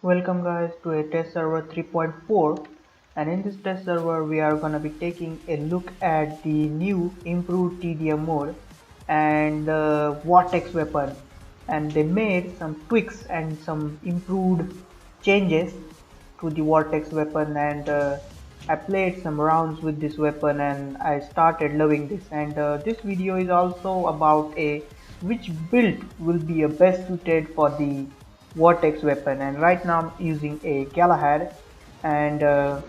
Welcome guys to a test server 3.4, and in this test server we are gonna be taking a look at the new improved TDM mode and the vortex weapon, and they made some tweaks and some improved changes to the vortex weapon, and I played some rounds with this weapon and I started loving this. And this video is also about a which build will be a best suited for the vortex weapon. And right now I'm using a Galahad, and yeah,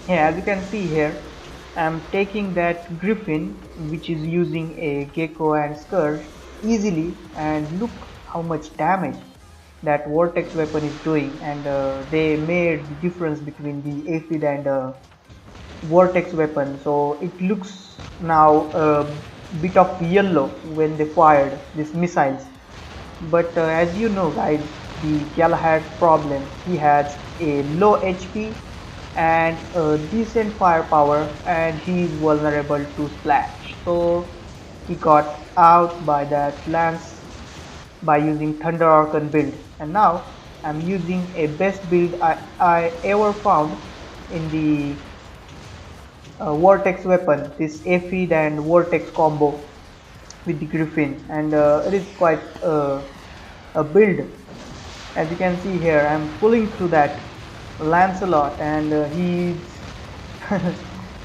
as you can see here, I'm taking that Griffin which is using a Gecko and Scourge easily, and look how much damage that vortex weapon is doing. And they made the difference between the aphid and vortex weapon, so it looks now a bit of yellow when they fired these missiles. But as you know guys, the Galahad problem, he has a low HP and a decent firepower, and he is vulnerable to splash, so he got out by that lance by using Thunder Archon build. And now I'm using a best build I ever found in the vortex weapon, this aphid and vortex combo with the Griffin, and it is quite a build. As you can see here, I'm pulling through that Lancelot, and he's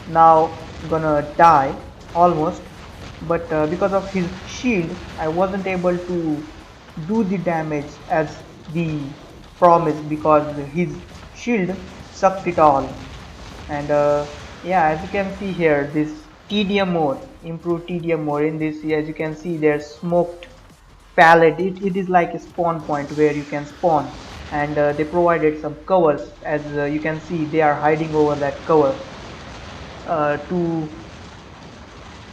now gonna die almost, but because of his shield I wasn't able to do the damage as the promise, because his shield sucked it all. And yeah, as you can see here, this TDM mode, improved TDM mode, in this, as you can see, there's smoked pallet. It is like a spawn point where you can spawn, and they provided some covers. As you can see, they are hiding over that cover to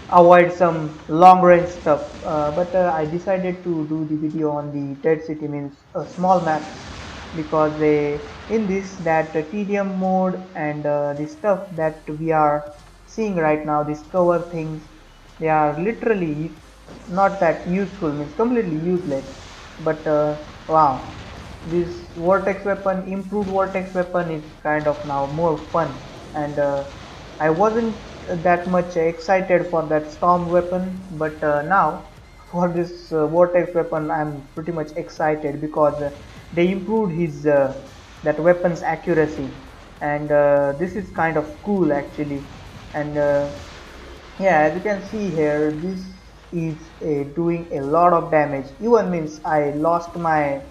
avoid some long range stuff, but I decided to do the video on the Dead City, means a small map, because in this that TDM mode and the stuff that we are seeing right now, these cover things, they are literally not that useful, means completely useless. But wow, this vortex weapon, improved vortex weapon, is kind of now more fun. And I wasn't that much excited for that storm weapon, but now for this vortex weapon I'm pretty much excited, because they improved his that weapon's accuracy, and this is kind of cool actually. And yeah, as you can see here, this is doing a lot of damage. Even means I lost my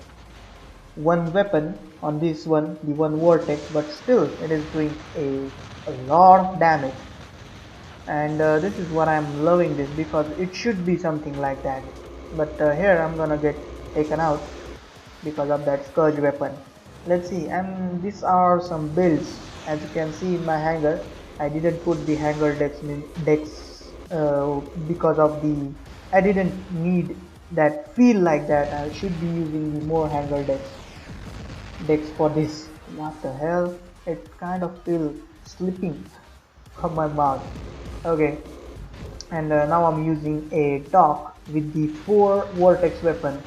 one weapon on this one, the one vortex, but still it is doing a lot of damage. And this is what I'm loving this, because it should be something like that. But here I'm gonna get taken out because of that scourge weapon. Let's see, and these are some builds. As you can see in my hanger, I didn't put the hanger decks because of the, I didn't need that feel like that. I should be using the more hanger decks for this. What the hell, it kind of feels slipping from my mouth. Okay, and now I'm using a dock with the 4 vortex weapon.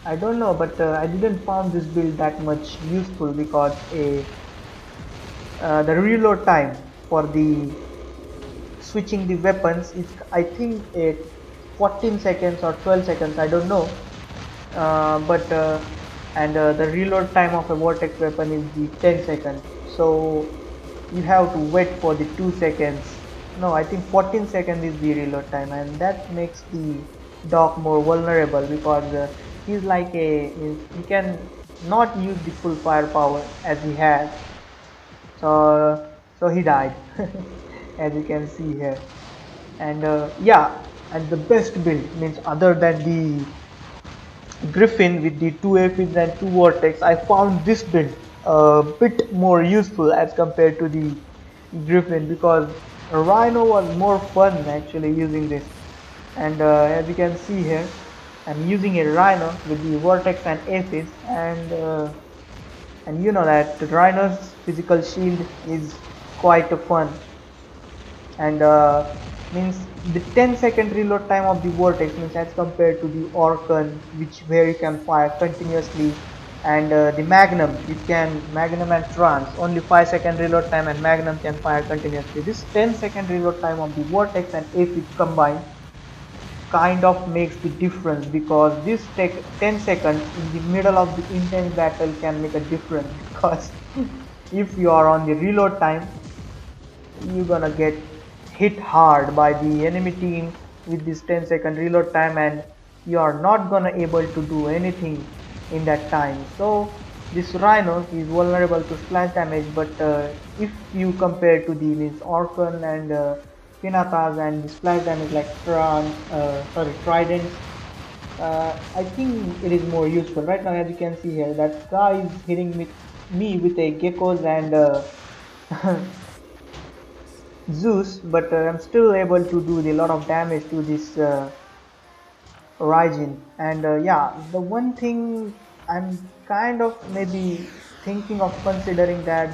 I don't know, but I didn't found this build that much useful, because the reload time for the switching the weapons is, I think, 14 seconds or 12 seconds, I don't know. But and the reload time of a vortex weapon is the 10 seconds, so you have to wait for the 2 seconds. No, I think 14 seconds is the reload time, and that makes the dog more vulnerable, because he's like he can not use the full firepower as he has, so he died as you can see here. And yeah, and the best build, means other than the Griffin with the 2 aphids and 2 vortex, I found this build a bit more useful as compared to the Griffin, because Rhino was more fun actually using this. And as you can see here, I'm using a Rhino with the vortex and aphids, and you know that the Rhino's physical shield is quite fun. And means the 10-second reload time of the vortex, means as compared to the Orkan, where you can fire continuously And the magnum, it can magnum and trance only 5-second reload time, and magnum can fire continuously. This 10-second reload time of the vortex and aphid combined kind of makes the difference, because this take 10 seconds in the middle of the intense battle can make a difference because if you are on the reload time, you're gonna get hit hard by the enemy team with this 10-second reload time, and you are not gonna able to do anything in that time. So this rhino is vulnerable to splash damage, but if you compare to the means orkan and pinatas and the splash damage like tridents, I think it is more useful. Right now, as you can see here, that guy is hitting me with a geckos and Zeus, but I'm still able to do a lot of damage to this Raijin. And yeah, the one thing I'm kind of maybe thinking of considering that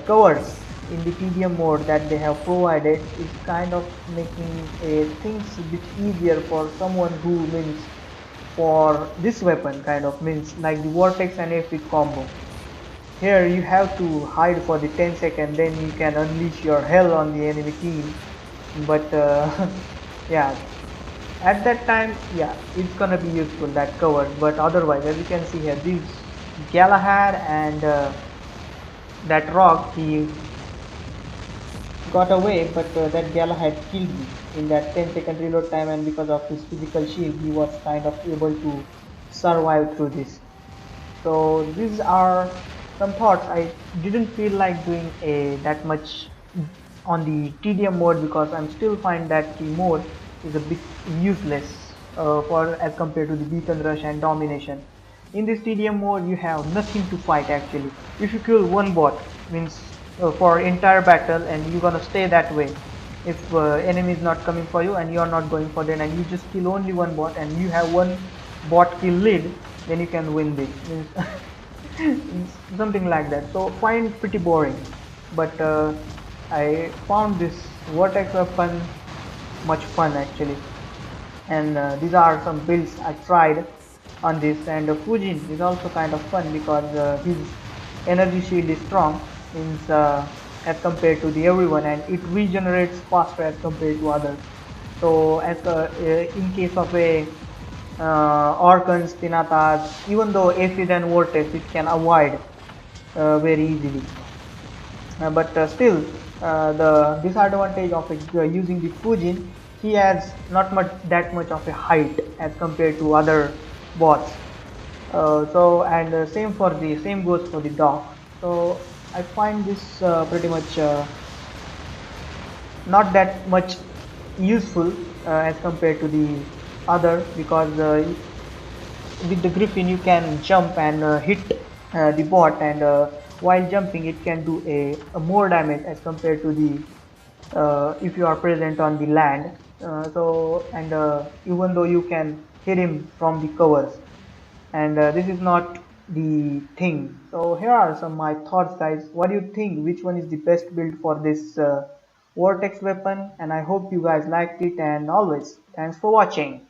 covers in the TDM mode that they have provided is kind of making things a bit easier for someone who means for this weapon kind of means like the vortex and aphid combo. Here you have to hide for the 10 seconds, then you can unleash your hell on the enemy team. But yeah, at that time, yeah, it's gonna be useful that cover. But otherwise, as you can see here, this Galahad and that rock, he got away, but that Galahad killed me in that 10-second reload time, and because of his physical shield, he was kind of able to survive through this. So these are some thoughts. I didn't feel like doing a that much on the TDM mode because I'm still find that the mode is a bit useless for as compared to the beacon rush and domination. In this TDM mode, you have nothing to fight actually. If you kill one bot, means for entire battle, and you're gonna stay that way. If enemy is not coming for you and you are not going for them, and you just kill only one bot and you have one bot kill lead, then you can win this. Something like that. So find pretty boring, but I found this vortex weapon much fun actually. And these are some builds I tried on this. And Fujin is also kind of fun because his energy shield is strong, means as compared to the everyone, and it regenerates faster as compared to others. So as in case of a organs, pinatas, even though aphid and vortex, it can avoid very easily. But still, the disadvantage of using the Fujin, he has not much that much of a height as compared to other bots. So and same goes for the dog. So I find this pretty much not that much useful as compared to the other, because with the griffin you can jump and hit the bot, and while jumping it can do a more damage as compared to the if you are present on the land. So and even though you can hit him from the covers, and this is not the thing. So here are some my thoughts, guys. What do you think, which one is the best build for this vortex weapon? And I hope you guys liked it, and always thanks for watching.